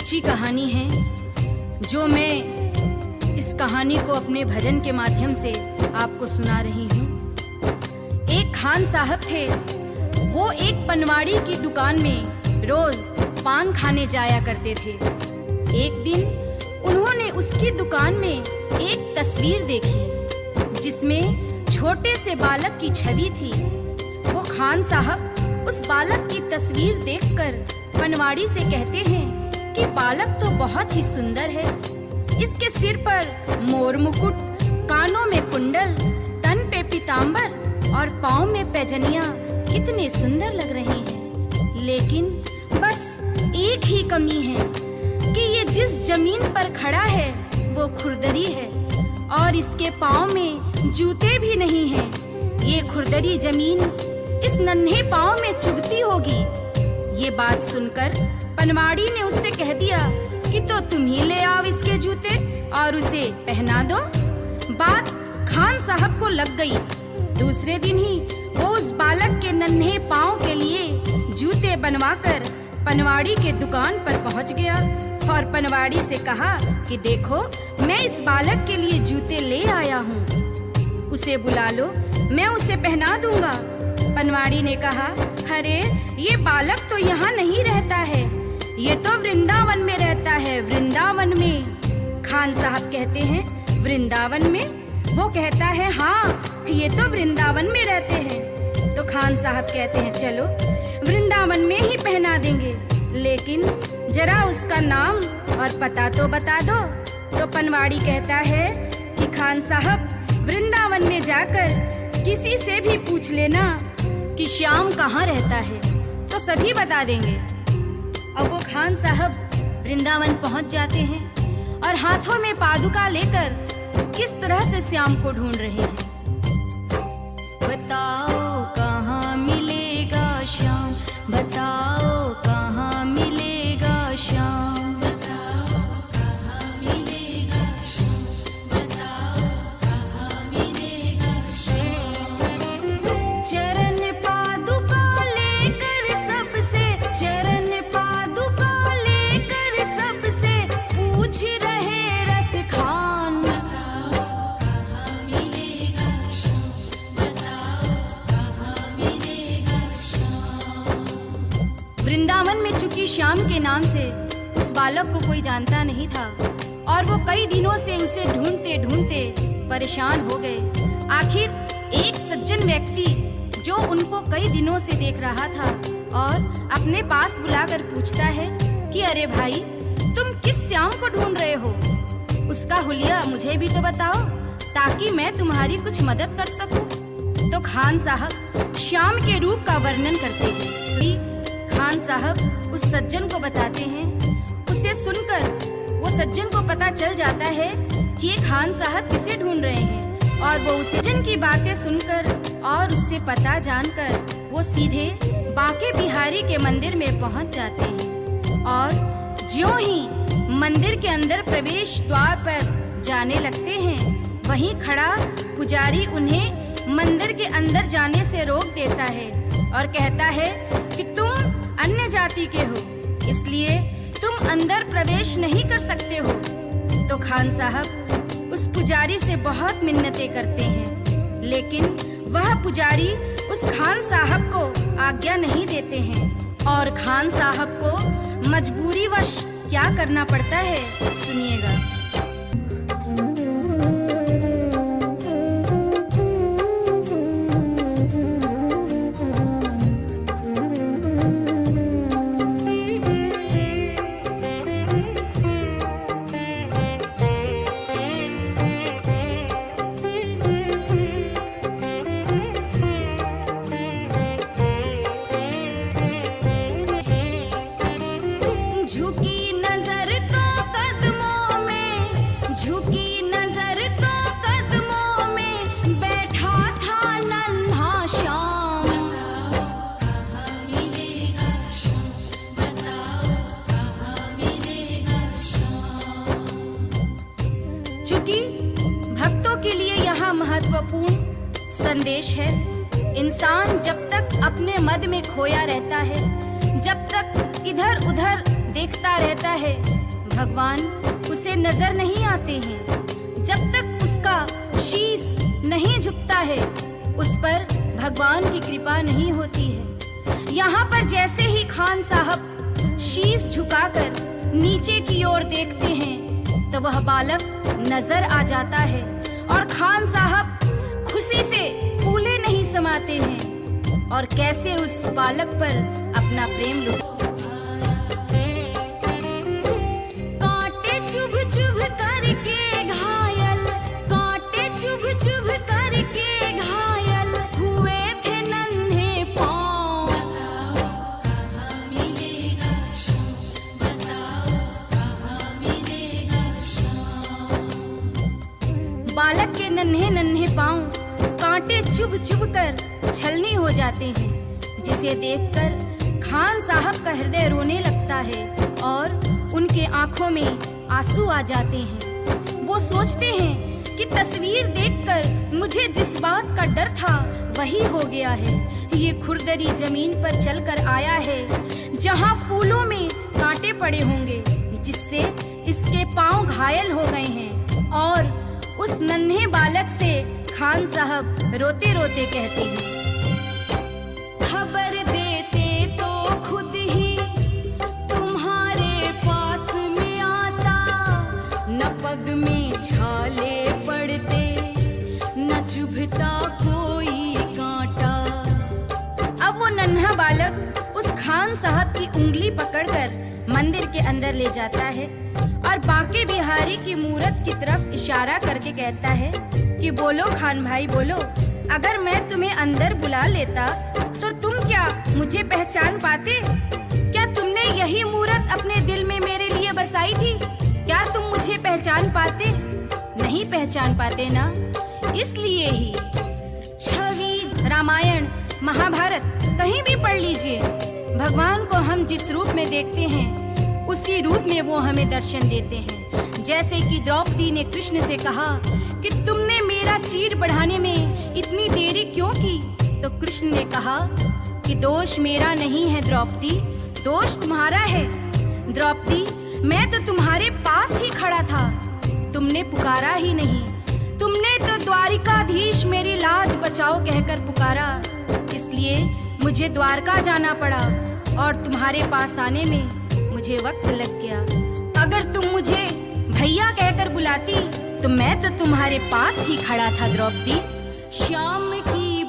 सच्ची कहानी है जो मैं इस कहानी को अपने भजन के माध्यम से आपको सुना रही हूँ। एक खान साहब थे, वो एक पनवाड़ी की दुकान में रोज पान खाने जाया करते थे। एक दिन उन्होंने उसकी दुकान में एक तस्वीर देखी जिसमें छोटे से बालक की छवि थी। वो खान साहब उस बालक की तस्वीर देखकर पनवाड़ी से कहते हैं कि बालक तो बहुत ही सुंदर है। इसके सिर पर मोर मुकुट, कानों में कुंडल, तन पे पीतांबर और पाँव में पैजनियां कितने सुंदर लग रहे हैं। लेकिन बस एक ही कमी है कि ये जिस जमीन पर खड़ा है वो खुरदरी है और इसके पाँव में जूते भी नहीं हैं। ये खुरदरी जमीन इस नन्हे पाँव में चुभती होगी। ये बात सुनकर पनवाड़ी ने उससे कह दिया कि तो तुम ही ले आओ इसके जूते और उसे पहना दो। बात खान साहब को लग गई। दूसरे दिन ही वो उस बालक के नन्हे पाँव के लिए जूते बनवाकर पनवाड़ी के दुकान पर पहुंच गया और पनवाड़ी से कहा कि देखो, मैं इस बालक के लिए जूते ले आया हूँ, उसे बुला लो, मैं उसे पहना दूंगा। पनवाड़ी ने कहा, अरे ये बालक तो यहाँ नहीं रहता है, ये तो वृंदावन में रहता है, वृंदावन में। खान साहब कहते हैं, वृंदावन में? वो कहता है, हाँ, ये तो वृंदावन में रहते हैं। तो खान साहब कहते हैं, चलो वृंदावन में ही पहना देंगे, लेकिन जरा उसका नाम और पता तो बता दो। तो पनवाड़ी कहता है कि खान साहब, वृंदावन में जाकर किसी से भी पूछ लेना कि श्याम कहाँ रहता है, तो सभी बता देंगे। अब वो खान साहब वृंदावन पहुंच जाते हैं और हाथों में पादुका लेकर किस तरह से श्याम को ढूंढ रहे हैं। बताओ कहाँ मिलेगा श्याम, बताओ कहाँ मिलेगा श्याम, बताओ कहाँ मिलेगा श्याम, बताओ कहाँ मिलेगा श्याम। चरण पादुका लेकर सबसे, चरण पादुका लेकर सबसे पूछ रहे रस खान, बताओ कहाँ मिलेगा श्याम, बताओ कहाँ मिलेगा श्याम। वृंदावन में चूंकि श्याम के नाम से उस बालक को कोई जानता नहीं था और वो कई दिनों से उसे ढूंढते ढूंढते परेशान हो गए। आखिर एक सज्जन व्यक्ति जो उनको कई दिनों से देख रहा था और अपने पास बुलाकर पूछता है कि अरे भाई, तुम किस श्याम को ढूंढ रहे हो? उसका हुलिया मुझे भी तो बताओ ताकि मैं तुम्हारी कुछ मदद कर सकूं। तो खान साहब श्याम के रूप का वर्णन करते हैं। सुनी, खान साहब उस सज्जन को बताते हैं। उसे सुनकर वो सज्जन को पता चल जाता है कि ये खान साहब किसे ढूंढ रहे हैं और वो उस सज्जन की बातें सुनकर और उससे पता जानकर वो सीधे बांके बिहारी के मंदिर में पहुंच जाते हैं और ज्यों ही मंदिर के अंदर प्रवेश द्वार पर जाने लगते हैं, वहीं खड़ा पुजारी उन्हें मंदिर के अंदर जाने से रोक देता है और कहता है कि तुम अन्य जाति के हो, इसलिए तुम अंदर प्रवेश नहीं कर सकते हो। तो खान साहब उस पुजारी से बहुत मिन्नतें करते हैं, लेकिन वह पुजारी उस खान साहब को आज्ञा नहीं देते हैं और खान साहब को मजबूरीवश क्या करना पड़ता है, सुनिएगा। झुकी नजर तो कदमों में, झुकी नजर तो कदमों में बैठा था नन्हा श्याम, बताओ कहाँ मिलेगा श्याम, बताओ कहाँ मिलेगा श्याम। चूंकि भक्तों के लिए यहाँ महत्वपूर्ण संदेश है, इंसान जब तक अपने मद में खोया रहता है, जब तक इधर उधर देखता रहता है, भगवान उसे नजर नहीं आते हैं। जब तक उसका शीश नहीं झुकता है, उस पर भगवान की कृपा नहीं होती है। यहाँ पर जैसे ही खान साहब शीश झुकाकर नीचे की ओर देखते हैं तो वह बालक नजर आ जाता है और खान साहब खुशी से फूले नहीं समाते हैं और कैसे उस बालक पर अपना प्रेम लुटाते। कांटे चुभ चुभ करके घायल, कांटे चुभ चुभ करके घायल हुए थे नन्हे पाँव। कहाँ मिलेगा शाम, बताओ कहाँ मिलेगा शाम। बालक के नन्हे नन्हे पाँव कांटे चुभ चुभ कर छलनी हो जाते हैं, जिसे देखकर खान साहब का हृदय रोने लगता है और उनके आंखों में आंसू आ जाते हैं। वो सोचते हैं कि तस्वीर देखकर मुझे जिस बात का डर था वही हो गया है। ये खुरदरी जमीन पर चलकर आया है जहाँ फूलों में कांटे पड़े होंगे, जिससे इसके पांव घायल हो गए हैं। और उस नन्हे बालक से खान साहब रोते रोते कहते हैं, खबर देते तो खुद ही तुम्हारे पास में आता, न पग में छाले पड़ते न चुभता कोई कांटा। अब वो नन्हा बालक उस खान साहब की उंगली पकड़कर मंदिर के अंदर ले जाता है और बांके बिहारी की मूरत की तरफ इशारा करके कहता है कि बोलो खान भाई बोलो, अगर मैं तुम्हें अंदर बुला लेता तो तुम क्या मुझे पहचान पाते? क्या तुमने यही मूरत अपने दिल में मेरे लिए बसाई थी? क्या तुम मुझे पहचान पाते? नहीं पहचान पाते ना? इसलिए ही छवि रामायण महाभारत कहीं भी पढ़ लीजिए, भगवान को हम जिस रूप में देखते हैं उसी रूप में वो हमें दर्शन देते हैं। जैसे कि द्रौपदी ने कृष्ण से कहा कि तुमने मेरा चीर बढ़ाने में इतनी देरी क्यों की? तो कृष्ण ने कहा कि दोष मेरा नहीं है द्रौपदी, दोष तुम्हारा है। द्रौपदी, मैं तो तुम्हारे पास ही खड़ा था, तुमने पुकारा ही नहीं। तुमने तो द्वारिकाधीश मेरी लाज बचाओ कहकर पुकारा, इसलिए मुझे द्वारका जाना पड़ा और तुम्हारे पास आने में मुझे वक्त लग गया। अगर तुम मुझे भैया कहकर बुलाती तो मैं तो तुम्हारे पास ही खड़ा था द्रौपदी। शाम की